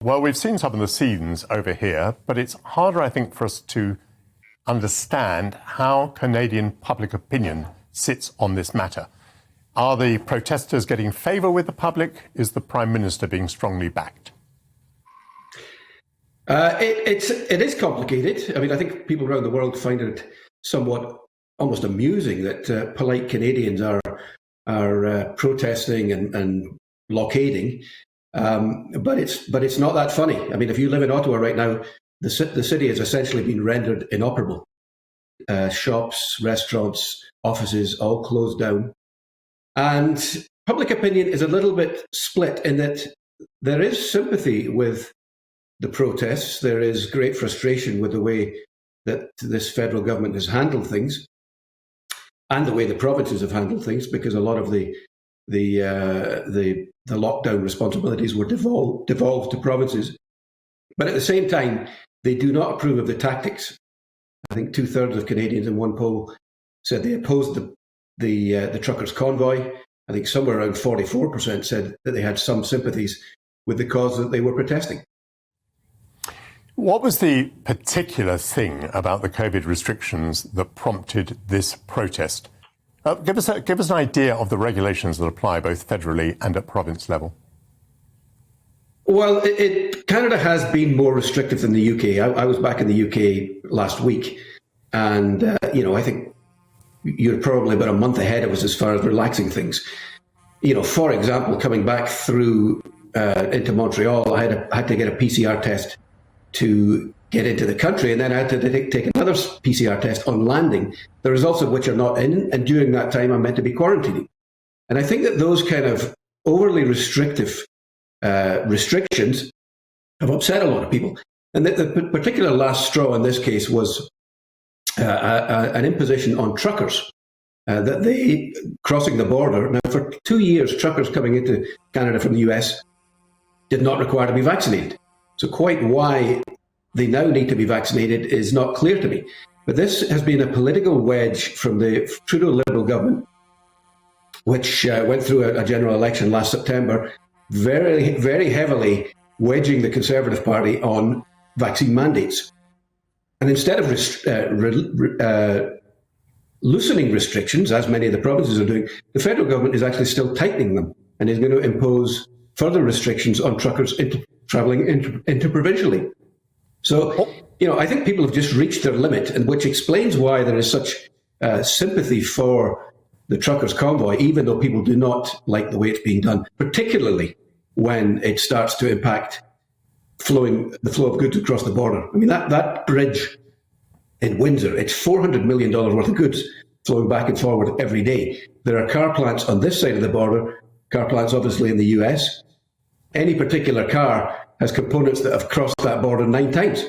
Well, we've seen some of the scenes over here, but it's harder, I think, for us to understand how Canadian public opinion sits on this matter. Are the protesters getting favour with the public? Is the Prime Minister being strongly backed? It is complicated. I mean, I think people around the world find it somewhat almost amusing that polite Canadians are protesting and blockading. But it's not that funny. I mean, if you live in Ottawa right now, the city has essentially been rendered inoperable. Shops, restaurants, offices all closed down. And public opinion is a little bit split in that there is sympathy with the protests. There is great frustration with the way that this federal government has handled things and the way the provinces have handled things, because a lot of the lockdown responsibilities were devolved to provinces. But at the same time, they do not approve of the tactics. I think 2/3 of Canadians in one poll said they opposed the truckers' convoy. I think somewhere around 44% said that they had some sympathies with the cause that they were protesting. What was the particular thing about the COVID restrictions that prompted this protest? Give us an idea of the regulations that apply both federally and at province level. Well, Canada has been more restrictive than the UK. I was back in the UK last week, and I think you're probably about a month ahead of us as far as relaxing things. For example, coming back through into Montreal, I had to get a PCR test to get into the country, and then I had to take another PCR test on landing, the results of which are not in, and during that time I'm meant to be quarantining. And I think that those kind of overly restrictive restrictions have upset a lot of people. And the particular last straw in this case was an imposition on truckers, that they, crossing the border, now for 2 years, truckers coming into Canada from the US did not require to be vaccinated. So quite why they now need to be vaccinated is not clear to me. But this has been a political wedge from the Trudeau Liberal government, which went through a general election last September, very, very heavily wedging the Conservative Party on vaccine mandates. And instead of loosening restrictions, as many of the provinces are doing, the federal government is actually still tightening them and is going to impose further restrictions on truckers travelling interprovincially. So, I think people have just reached their limit, and which explains why there is such sympathy for the truckers' convoy, even though people do not like the way it's being done, particularly when it starts to impact the flow of goods across the border. I mean, that bridge in Windsor, it's $400 million worth of goods flowing back and forward every day. There are car plants on this side of the border, car plants obviously in the US. Any particular car has components that have crossed that border 9 times.